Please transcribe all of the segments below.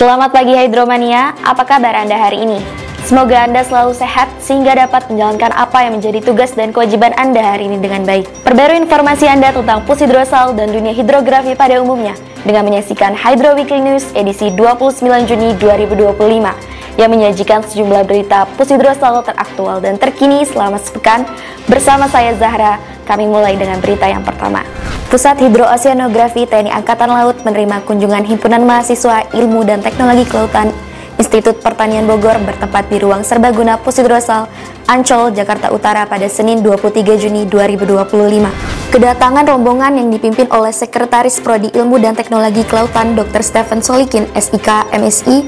Selamat pagi Hydromania, apa kabar Anda hari ini? Semoga Anda selalu sehat sehingga dapat menjalankan apa yang menjadi tugas dan kewajiban Anda hari ini dengan baik. Perbarui informasi Anda tentang pushidrosal dan dunia hidrografi pada umumnya dengan menyaksikan Hydro Weekly News edisi 29 Juni 2025 yang menyajikan sejumlah berita pushidrosal teraktual dan terkini selama sepekan. Bersama saya Zahra, kami mulai dengan berita yang pertama. Pusat Hidrooceanografi TNI Angkatan Laut menerima kunjungan Himpunan Mahasiswa Ilmu dan Teknologi Kelautan Institut Pertanian Bogor bertempat di Ruang Serbaguna Pushidrosal, Ancol, Jakarta Utara pada Senin 23 Juni 2025. Kedatangan rombongan yang dipimpin oleh Sekretaris Prodi Ilmu dan Teknologi Kelautan Dr. Stephen Solikin, SIK, MSI,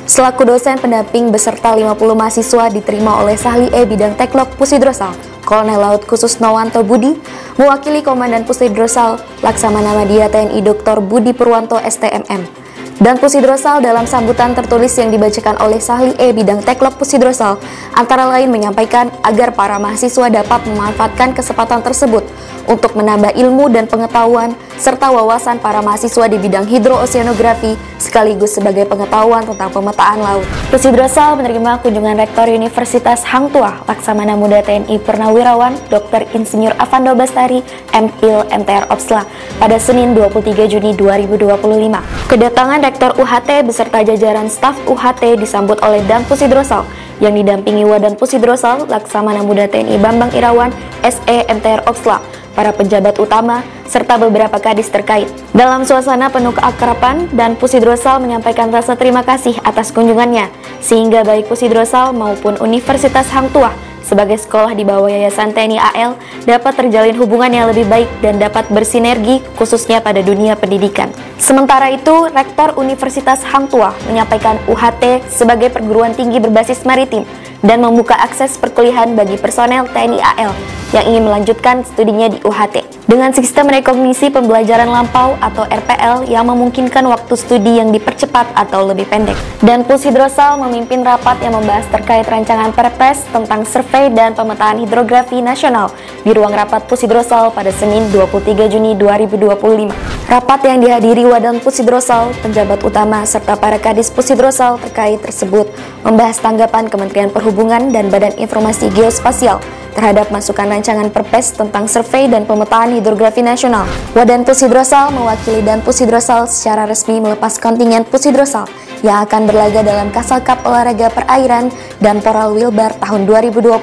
selaku dosen pendamping beserta 50 mahasiswa diterima oleh Sahli E Bidang Teklok Pushidrosal, Kolonel Laut Khusus Nowanto Budi, mewakili Komandan Pushidrosal Laksamana Madya TNI Dr. Budi Purwanto STMM. Dan Pushidrosal dalam sambutan tertulis yang dibacakan oleh Sahli E Bidang Teklok Pushidrosal antara lain menyampaikan agar para mahasiswa dapat memanfaatkan kesempatan tersebut untuk menambah ilmu dan pengetahuan serta wawasan para mahasiswa di bidang hidrooceanografi sekaligus sebagai pengetahuan tentang pemetaan laut. Pushidrosal menerima kunjungan Rektor Universitas Hang Tuah Laksamana Muda TNI Purnawirawan Dr. Insinyur Avando Bastari MPhil MTR Opsla pada Senin 23 Juni 2025. Kedatangan Rektor UHT beserta jajaran staf UHT disambut oleh Dan Pushidrosal yang didampingi Wadan Pushidrosal Laksamana Muda TNI Bambang Irawan SE MTR Opsla, para pejabat utama, serta beberapa kadis terkait. Dalam suasana penuh keakraban, Dan Pushidrosal menyampaikan rasa terima kasih atas kunjungannya, sehingga baik Pushidrosal maupun Universitas Hang Tuah sebagai sekolah di bawah Yayasan TNI AL dapat terjalin hubungan yang lebih baik dan dapat bersinergi khususnya pada dunia pendidikan. Sementara itu, Rektor Universitas Hang Tuah menyampaikan UHT sebagai perguruan tinggi berbasis maritim dan membuka akses perkuliahan bagi personel TNI AL yang ingin melanjutkan studinya di UHT dengan sistem rekognisi pembelajaran lampau atau RPL yang memungkinkan waktu studi yang dipercepat atau lebih pendek. Dan Pushidrosal memimpin rapat yang membahas terkait rancangan Perpres tentang survei dan pemetaan hidrografi nasional di ruang rapat Pushidrosal pada Senin 23 Juni 2025. Rapat yang dihadiri Wadan Pushidrosal, penjabat utama, serta para kadis Pushidrosal terkait tersebut membahas tanggapan Kementerian Perhubungan dan Badan Informasi Geospasial terhadap masukan rancangan Perpres tentang survei dan pemetaan hidrografi nasional. Wadan Pushidrosal mewakili Dan Pushidrosal secara resmi melepas kontingen Pushidrosal yang akan berlaga dalam Castle Cup olahraga perairan dan Poral Wilbar tahun 2025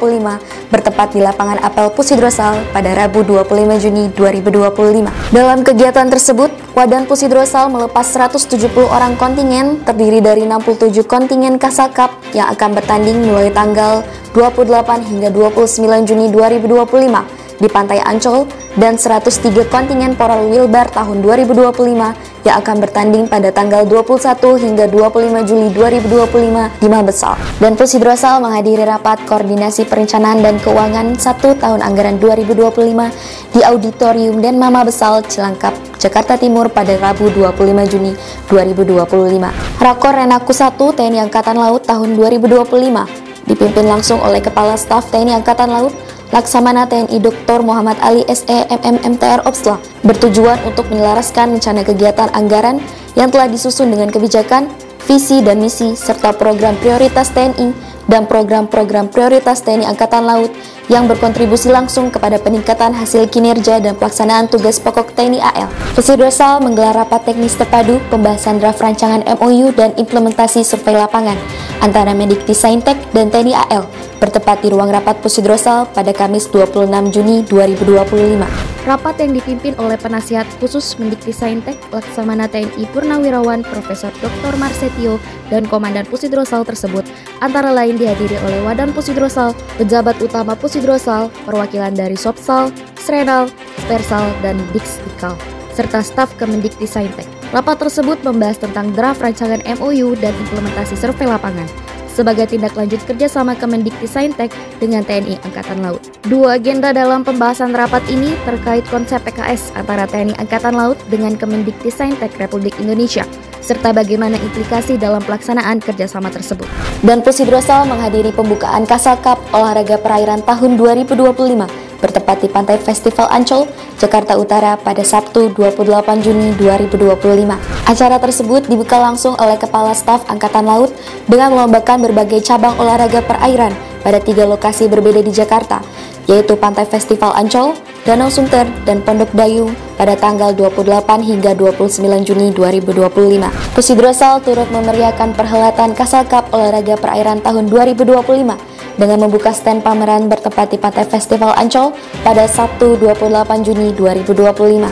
bertempat di lapangan apel Pushidrosal pada Rabu 25 Juni 2025. Dalam kegiatan tersebut, Wadan Pushidrosal melepas 170 orang kontingen terdiri dari 67 kontingen Castle Cup yang akan bertanding mulai tanggal 28 hingga 29 Juni 2025 di Pantai Ancol dan 103 kontingen Poral Wilbar tahun 2025 yang akan bertanding pada tanggal 21 hingga 25 Juli 2025 di Mabesal. Dan Pushidrosal menghadiri rapat koordinasi perencanaan dan keuangan 1 tahun anggaran 2025 di Auditorium dan Mabesal Cilangkap, Jakarta Timur pada Rabu 25 Juni 2025. Rakor Renaku 1 TNI Angkatan Laut tahun 2025 dipimpin langsung oleh Kepala Staf TNI Angkatan Laut Laksamana TNI Dr. Muhammad Ali SE MTR Opsla bertujuan untuk menyelaraskan rencana kegiatan anggaran yang telah disusun dengan kebijakan, visi dan misi serta program prioritas TNI dan program-program prioritas TNI Angkatan Laut yang berkontribusi langsung kepada peningkatan hasil kinerja dan pelaksanaan tugas pokok TNI AL. Pushidrosal menggelar rapat teknis terpadu pembahasan draft rancangan MOU dan implementasi survei lapangan antara Mendikti-Saintek dan TNI AL bertempat di ruang rapat Pushidrosal pada Kamis 26 Juni 2025. Rapat yang dipimpin oleh penasihat khusus Mendikti-Saintek Laksamana TNI Purnawirawan Profesor Dr. Marsetio dan Komandan Pushidrosal tersebut antara lain dihadiri oleh Wadan Pushidrosal, pejabat utama Pushidrosal, perwakilan dari Sopsal, Srenal, Spersal, dan Dikdikal, serta staf Kemendikti-Saintek. Rapat tersebut membahas tentang draft rancangan MOU dan implementasi survei lapangan sebagai tindak lanjut kerjasama Kemendikti-Saintek dengan TNI Angkatan Laut. Dua agenda dalam pembahasan rapat ini terkait konsep PKS antara TNI Angkatan Laut dengan Kemendikti-Saintek Republik Indonesia, serta bagaimana implikasi dalam pelaksanaan kerjasama tersebut. Dan Pushidrosal menghadiri pembukaan Castle Cup olahraga perairan tahun 2025 bertempat di Pantai Festival Ancol, Jakarta Utara pada Sabtu 28 Juni 2025. Acara tersebut dibuka langsung oleh Kepala Staf Angkatan Laut dengan melombakan berbagai cabang olahraga perairan pada 3 lokasi berbeda di Jakarta, yaitu Pantai Festival Ancol, Danau Sunter, dan Pondok Dayung pada tanggal 28 hingga 29 Juni 2025. Pusidrosal turut memeriahkan perhelatan Castle Cup Olahraga Perairan tahun 2025 dengan membuka stand pameran bertempat di Pantai Festival Ancol pada Sabtu 28 Juni 2025.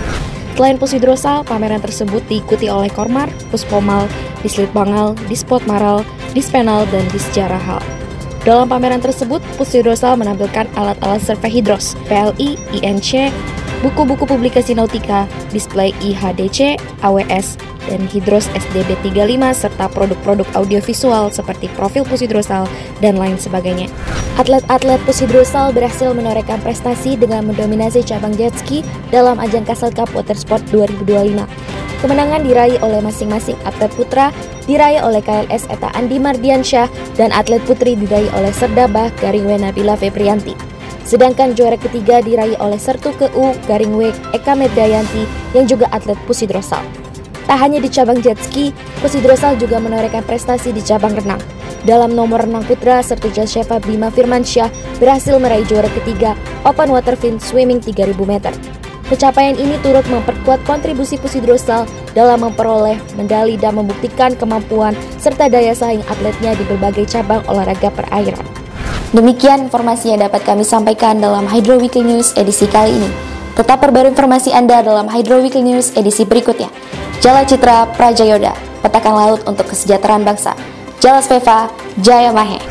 Selain Pusidrosal, pameran tersebut diikuti oleh Kormar, Puspomal, Dislit Bangal, Dispot Maral, Dispenal, dan Disjarah Hal. Dalam pameran tersebut, Pusidrosal menampilkan alat-alat survei hidros, PLI, INC, buku-buku publikasi nautika, display IHDC, AWS, dan Hidros SDB 35, serta produk-produk audiovisual seperti profil Pusidrosal dan lain sebagainya. Atlet-atlet Pusidrosal berhasil menorehkan prestasi dengan mendominasi cabang jet ski dalam ajang Castle Cup Watersport 2025. Kemenangan diraih oleh masing-masing atlet putra, diraih oleh KLS Eta Andi Mardiansyah, dan atlet putri diraih oleh Serdabah Garingwe Nabila Febrianti. Sedangkan juara ketiga diraih oleh Sertu Keu Garingwe Eka Meddayanti yang juga atlet Pusidrosal. Tak hanya di cabang jet ski, Pusidrosal juga menorehkan prestasi di cabang renang. Dalam nomor renang putra, Sertu Jasyefa Bima Firmansyah berhasil meraih juara ketiga Open Water Fin Swimming 3000 meter. Pencapaian ini turut memperkuat kontribusi Pusidrosal dalam memperoleh medali dan membuktikan kemampuan serta daya saing atletnya di berbagai cabang olahraga perairan. Demikian informasi yang dapat kami sampaikan dalam Hydro Weekly News edisi kali ini. Tetap perbarui informasi Anda dalam Hydro Weekly News edisi berikutnya. Jala Citra Prajayoda, petakan laut untuk kesejahteraan bangsa. Jala Sveva, Jaya Mahe.